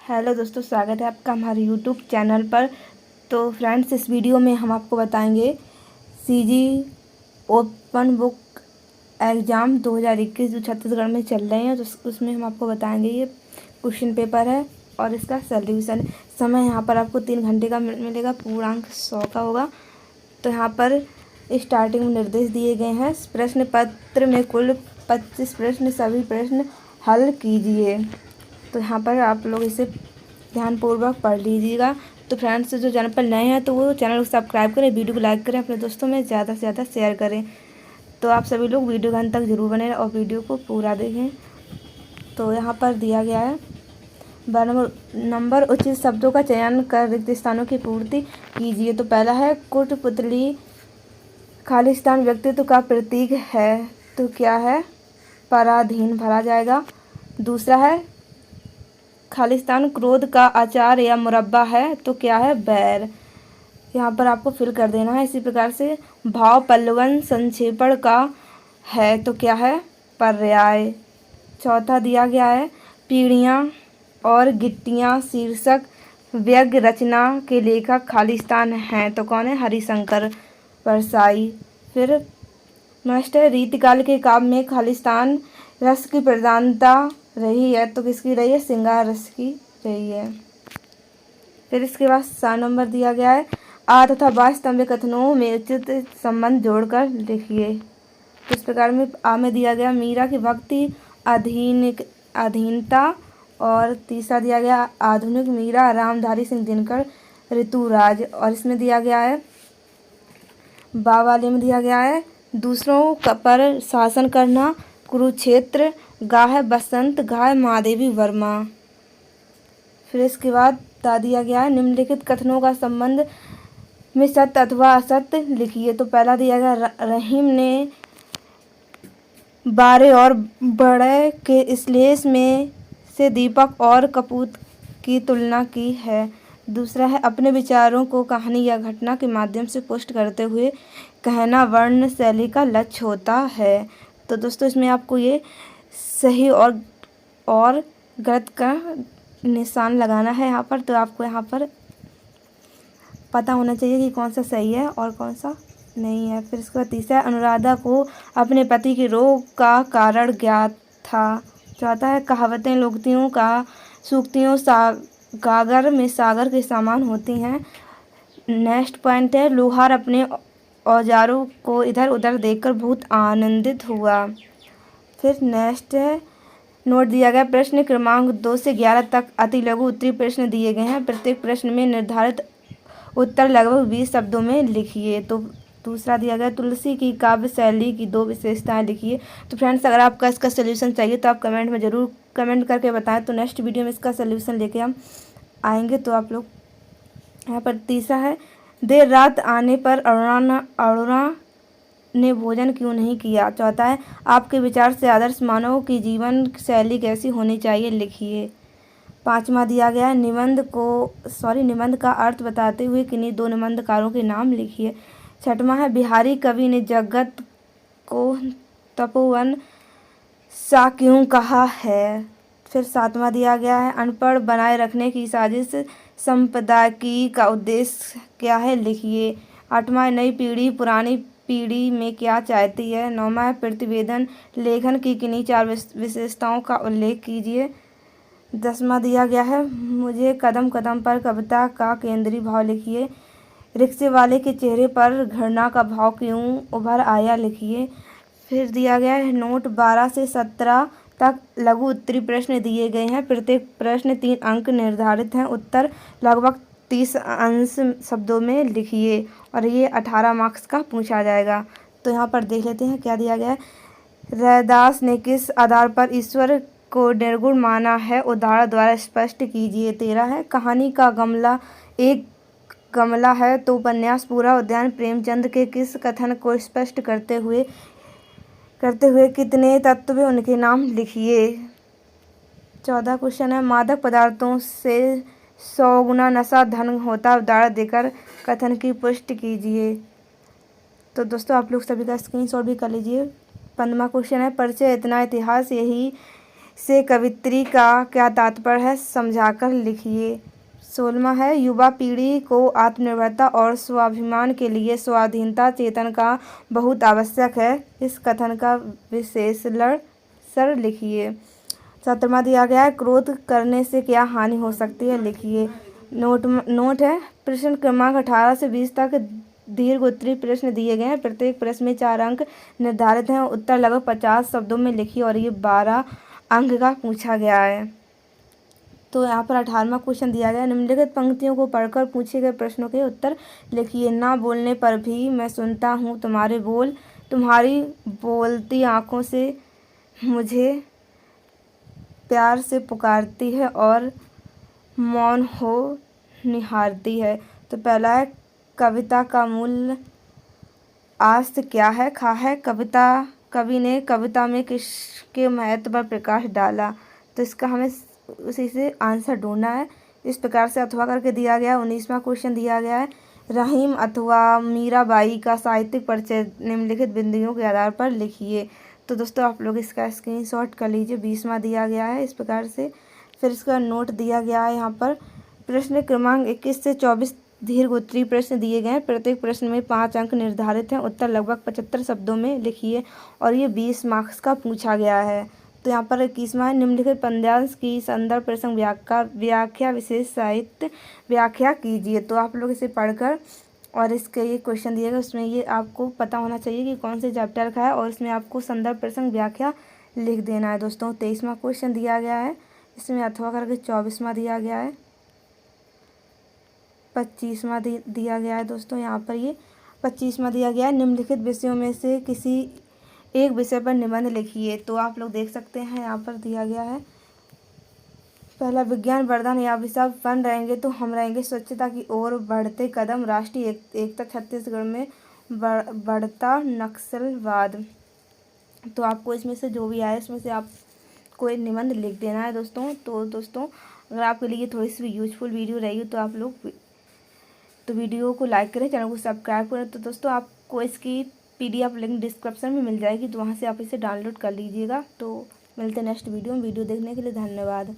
Hello दोस्तों, स्वागत है आपका हमारे यूट्यूब चैनल पर। तो फ्रेंड्स, इस वीडियो में हम आपको बताएंगे सीजी ओपन बुक एग्ज़ाम 2021 जो छत्तीसगढ़ में चल रहे हैं। तो उसमें हम आपको बताएंगे ये क्वेश्चन पेपर है और इसका सल्यूशन। समय यहाँ पर आपको 3 घंटे का मिलेगा, पूर्णांक 100 का होगा। तो यहाँ पर स्टार्टिंग में निर्देश दिए गए हैं। प्रश्न पत्र में कुल 25 प्रश्न, सभी प्रश्न हल कीजिए। तो यहाँ पर आप लोग इसे ध्यानपूर्वक पढ़ लीजिएगा। तो फ्रेंड्स, जो चैनल पर नए हैं तो वो चैनल को सब्सक्राइब करें, वीडियो को लाइक करें, अपने दोस्तों में ज़्यादा से ज़्यादा शेयर करें। तो आप सभी लोग वीडियो के अंत तक जरूर बने और वीडियो को पूरा देखें। तो यहाँ पर दिया गया है 12 नंबर, उचित शब्दों का चयन कर रिक्त स्थानों की पूर्ति कीजिए। तो पहला है कुटपुतली खालिस्तान व्यक्तित्व का प्रतीक है, तो क्या है? पराधीन भरा जाएगा। दूसरा है खालिस्तान क्रोध का अचार या मुरब्बा है, तो क्या है? बैर। यहाँ पर आपको फिल कर देना है। इसी प्रकार से भाव पल्लवन संक्षेपण का है, तो क्या है? पर्याय। चौथा दिया गया है पीढ़ियाँ और गिट्टियाँ शीर्षक व्यंग्य रचना के लेखक खालिस्तान हैं, तो कौन है? हरिशंकर परसाई। फिर नष्ट रीतिकाल के काव्य में खालिस्तान रस की प्रधानता रही है, तो किसकी रही है? श्रृंगार रस की रही है। फिर इसके बाद 7 नंबर दिया गया है आ तथा बा स्तंभ कथनों में उचित संबंध जोड़कर लिखिए। तो इस प्रकार में आ में दिया गया मीरा की भक्ति अधीनता, और तीसरा दिया गया आधुनिक मीरा रामधारी सिंह दिनकर ऋतुराज। और इसमें दिया गया है बा वाले में दिया गया है दूसरों पर शासन करना, कुरुक्षेत्र। गा है बसंत, गा है महादेवी वर्मा। फिर इसके बाद दिया गया है निम्नलिखित कथनों का संबंध में सत्य अथवा असत्य लिखिए। तो पहला दिया गया रहीम ने बारे और बड़े के श्लेष में से दीपक और कपूत की तुलना की है। दूसरा है अपने विचारों को कहानी या घटना के माध्यम से पुष्ट करते हुए कहना वर्ण शैली का लक्ष्य होता है। तो दोस्तों, इसमें आपको ये सही और गलत का निशान लगाना है यहाँ पर। तो आपको यहाँ पर पता होना चाहिए कि कौन सा सही है और कौन सा नहीं है। फिर इसके बाद तीसरा अनुराधा को अपने पति के रोग का कारण ज्ञात था। चौथा है कहावतें लोकोक्तियों का सूक्तियों गागर में सागर के समान होती हैं। नेक्स्ट पॉइंट है लोहार अपने औजारों को इधर उधर देखकर बहुत आनंदित हुआ। फिर नेक्स्ट है नोट दिया गया प्रश्न क्रमांक 2 से 11 तक अति लघु उत्तरीय प्रश्न दिए गए हैं। प्रत्येक प्रश्न में निर्धारित उत्तर लगभग 20 शब्दों में लिखिए। तो दूसरा दिया गया तुलसी की काव्य शैली की 2 विशेषताएं लिखिए। तो फ्रेंड्स, अगर आपका इसका सलूशन चाहिए तो आप कमेंट में ज़रूर कमेंट करके बताएं। तो नेक्स्ट वीडियो में इसका सलूशन लेके हम आएंगे। तो आप लोग यहाँ पर तीसरा है देर रात आने पर अरुणा ने भोजन क्यों नहीं किया। चौथा है आपके विचार से आदर्श मानव की जीवन शैली कैसी होनी चाहिए, लिखिए। पांचवा दिया गया है निबंध का अर्थ बताते हुए किन्हीं 2 निबंधकारों के नाम लिखिए। छठवां है बिहारी कवि ने जगत को तपोवन सा क्यों कहा है। फिर 7वां दिया गया है अनपढ़ बनाए रखने की साजिश संपादकीय का उद्देश्य क्या है, लिखिए। 8वां नई पीढ़ी पुरानी पीढ़ी में क्या चाहती है। 9वां है प्रतिवेदन लेखन की किन्हीं 4 विशेषताओं का उल्लेख कीजिए। 10वां दिया गया है मुझे कदम कदम पर कविता का केंद्रीय भाव लिखिए। रिक्शे वाले के चेहरे पर घृणा का भाव क्यों उभर आया, लिखिए। फिर दिया गया है नोट 12 से 17 तक लघु उत्तरीय प्रश्न दिए गए हैं। प्रत्येक प्रश्न 3 अंक निर्धारित हैं। उत्तर लगभग 30 अंश शब्दों में लिखिए और ये 18 मार्क्स का पूछा जाएगा। तो यहाँ पर देख लेते हैं क्या दिया गया है। रैदास ने किस आधार पर ईश्वर को निर्गुण माना है, उदाहरण द्वारा स्पष्ट कीजिए। 13 है कहानी का गमला एक गमला है तो उपन्यास पूरा उद्यान प्रेमचंद के किस कथन को स्पष्ट करते हुए कितने तत्व उनके नाम लिखिए। 14 क्वेश्चन है मादक पदार्थों से 100 गुना नशा धन होता, उदाहरण देकर कथन की पुष्टि कीजिए। तो दोस्तों, आप लोग सभी का स्क्रीनशॉट भी कर लीजिए। 15वां क्वेश्चन है परिचय इतना इतिहास यही से कवित्री का क्या तात्पर्य है, समझाकर लिखिए। 16वां है, युवा पीढ़ी को आत्मनिर्भरता और स्वाभिमान के लिए स्वाधीनता चेतन का बहुत आवश्यक है। इस कथन का विश्लेषण लिखिए। 17वां दिया गया है, क्रोध करने से क्या हानि हो सकती है, लिखिए। नोट है, प्रश्न क्रमांक 18 से 20 तक दीर्घ उत्तरीय प्रश्न दिए गए हैं। प्रत्येक प्रश्न में 4 अंक निर्धारित हैं। उत्तर लगभग 50 शब्दों में लिखिए और ये 12 अंक का पूछा गया है। तो यहाँ पर 18वां क्वेश्चन दिया गया है, निम्नलिखित पंक्तियों को पढ़कर पूछे गए प्रश्नों के उत्तर लिखिए। ना बोलने पर भी मैं सुनता हूँ तुम्हारे बोल, तुम्हारी बोलती आँखों से मुझे प्यार से पुकारती है और मौन हो निहारती है। तो पहला है, कविता का मूल आस्थ क्या है, खा है। कवि ने कविता में किसके महत्व पर प्रकाश डाला, तो इसका हमें उसी से आंसर ढूंढना है। इस प्रकार से अथवा करके दिया गया है। 19वां क्वेश्चन दिया गया है, रहीम अथवा मीराबाई का साहित्यिक परिचय निम्नलिखित बिंदुओं के आधार पर लिखिए। तो दोस्तों आप लोग इसका स्क्रीनशॉट कर लीजिए। 20वां दिया गया है इस प्रकार से। फिर इसका नोट दिया गया है यहाँ पर। प्रश्न क्रमांक 21 से 24 दीर्घ उत्तरीय प्रश्न दिए गए हैं। प्रत्येक प्रश्न में 5 अंक निर्धारित हैं। उत्तर लगभग 75 शब्दों में लिखिए और ये 20 मार्क्स का पूछा गया है। तो यहाँ पर 21वां है, निम्नलिखित पद्यांश की संदर्भ प्रसंग व्याख्या विशेष साहित्य व्याख्या कीजिए। तो आप लोग इसे पढ़कर और इसके ये क्वेश्चन दिए गए उसमें ये आपको पता होना चाहिए कि कौन से चैप्टर का है और इसमें आपको संदर्भ प्रसंग व्याख्या लिख देना है। दोस्तों 23वां क्वेश्चन दिया गया है, इसमें अथवा करके 24वां दिया गया है। 25वां दिया गया है दोस्तों, यहाँ पर ये 25वां दिया गया है, निम्नलिखित विषयों में से किसी एक विषय पर निबंध लिखिए। तो आप लोग देख सकते हैं यहाँ पर दिया गया है, पहला विज्ञान वरदान या अभिशाप, वन रहेंगे तो हम रहेंगे, स्वच्छता की ओर बढ़ते कदम, राष्ट्रीय एकता, छत्तीसगढ़ में बढ़ता नक्सलवाद। तो आपको इसमें से जो भी आए इसमें से आप कोई निबंध लिख देना है दोस्तों। तो दोस्तों अगर आपके लिए थोड़ी सी यूजफुल वीडियो रहेगी तो आप लोग तो वीडियो को लाइक करें, चैनल को सब्सक्राइब करें। तो दोस्तों आपको इसकी PDF लिंक डिस्क्रिप्शन में मिल जाएगी, तो वहाँ से आप इसे डाउनलोड कर लीजिएगा। तो मिलते हैं नेक्स्ट वीडियो में। वीडियो देखने के लिए धन्यवाद।